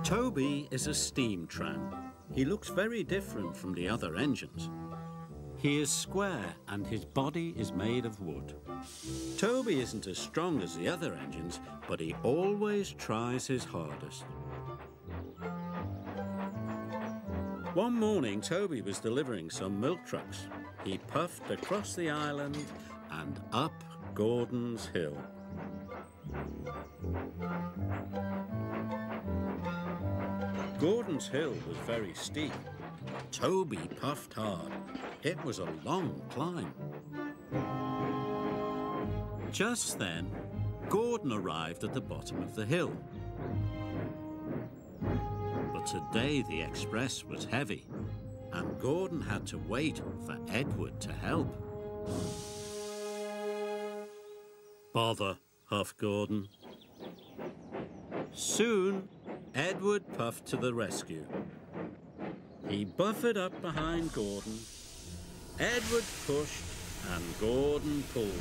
Toby is a steam tram. He looks very different from the other engines. He is square and his body is made of wood. Toby isn't as strong as the other engines, but he always tries his hardest. One morning, Toby was delivering some milk trucks. He puffed across the island and up Gordon's Hill. Gordon's Hill was very steep. Toby puffed hard. It was a long climb. Just then, Gordon arrived at the bottom of the hill. But today the express was heavy, and Gordon had to wait for Edward to help. Bother, huffed Gordon. Soon, Edward puffed to the rescue. He buffered up behind Gordon. Edward pushed and Gordon pulled.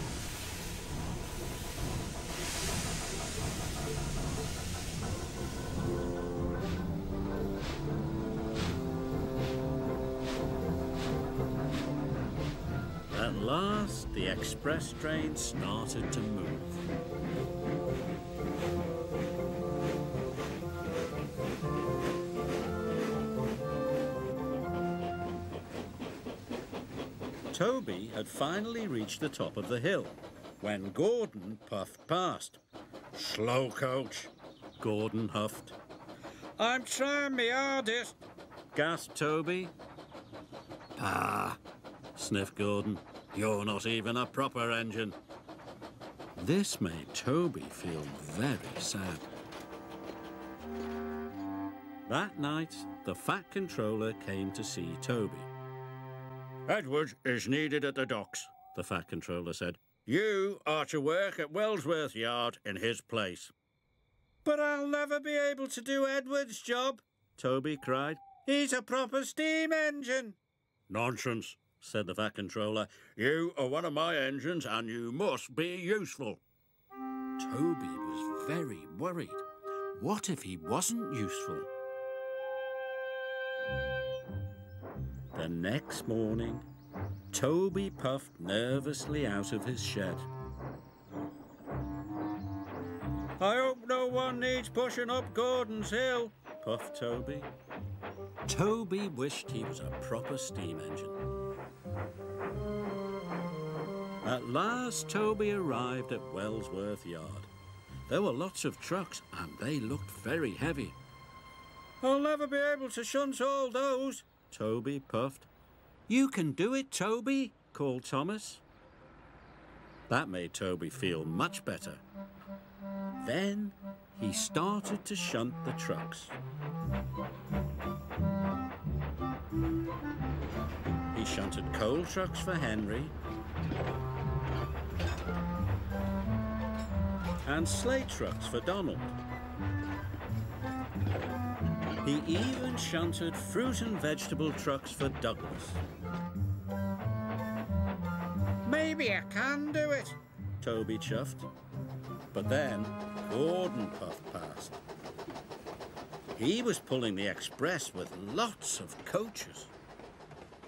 At last, the express train started to move. Toby had finally reached the top of the hill when Gordon puffed past. "Slow coach," Gordon huffed. "I'm trying my hardest," gasped Toby. "Ah," sniffed Gordon. "You're not even a proper engine." This made Toby feel very sad. That night, the Fat Controller came to see Toby. "Edward is needed at the docks," the Fat Controller said. "You are to work at Wellsworth Yard in his place." "But I'll never be able to do Edward's job," Toby cried. "He's a proper steam engine." "Nonsense," said the Fat Controller. "You are one of my engines and you must be useful." Toby was very worried. What if he wasn't useful? The next morning, Toby puffed nervously out of his shed. "I hope no one needs pushing up Gordon's Hill," puffed Toby. Toby wished he was a proper steam engine. At last, Toby arrived at Wellsworth Yard. There were lots of trucks and they looked very heavy. "I'll never be able to shunt all those," Toby puffed. "You can do it, Toby," called Thomas. That made Toby feel much better. Then he started to shunt the trucks. He shunted coal trucks for Henry and sleigh trucks for Donald. He even shunted fruit and vegetable trucks for Douglas. "Maybe I can do it," Toby chuffed. But then Gordon puffed past. He was pulling the express with lots of coaches.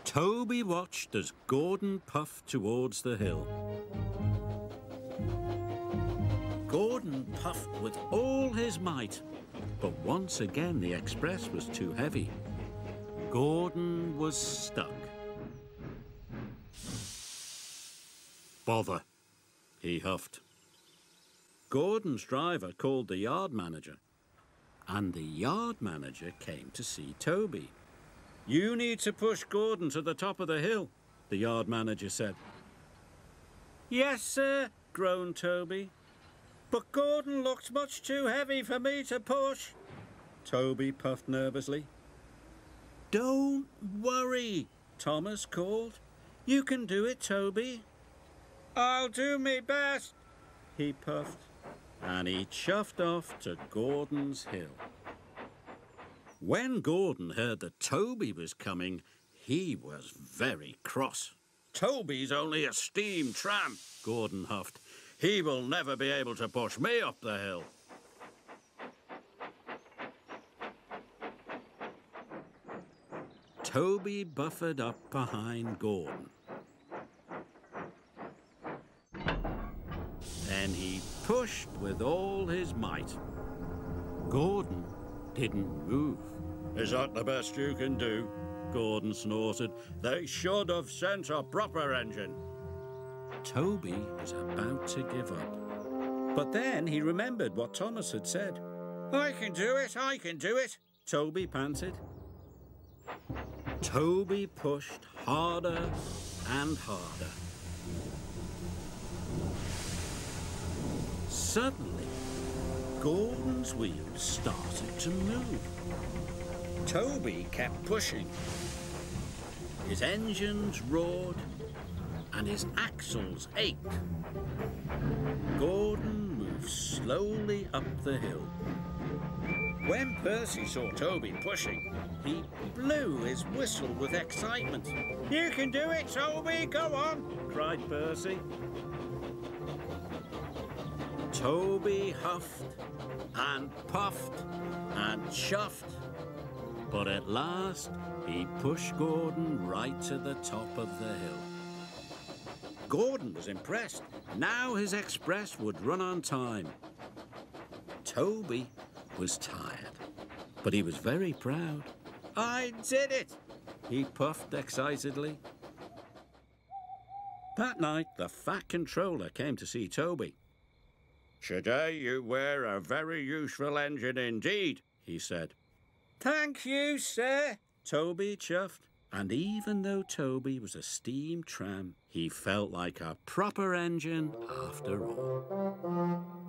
Toby watched as Gordon puffed towards the hill. Gordon puffed with all his might, but once again the express was too heavy. Gordon was stuck. "Bother," he huffed. Gordon's driver called the yard manager, and the yard manager came to see Toby. "You need to push Gordon to the top of the hill," the yard manager said. "Yes, sir," groaned Toby. "But Gordon looked much too heavy for me to push," Toby puffed nervously. "Don't worry," Thomas called. "You can do it, Toby." "I'll do me best," he puffed, and he chuffed off to Gordon's Hill. When Gordon heard that Toby was coming, he was very cross. "Toby's only a steam tramp," Gordon huffed. "He will never be able to push me up the hill." Toby buffered up behind Gordon. Then he pushed with all his might. Gordon didn't move. "Is that the best you can do?" Gordon snorted. "They should have sent a proper engine." Toby was about to give up. But then he remembered what Thomas had said. I can do it, Toby panted. Toby pushed harder and harder. Suddenly, Gordon's wheels started to move. Toby kept pushing. His engines roared and his axles ached. Gordon moved slowly up the hill. When Percy saw Toby pushing, he blew his whistle with excitement. "You can do it, Toby, go on!" cried Percy. Toby huffed and puffed and chuffed, but at last he pushed Gordon right to the top of the hill. Gordon was impressed. Now his express would run on time. Toby was tired, but he was very proud. "I did it!" he puffed excitedly. That night, the Fat Controller came to see Toby. "Today you wear a very useful engine indeed," he said. "Thank you, sir," Toby chuffed. And even though Toby was a steam tram, he felt like a proper engine after all.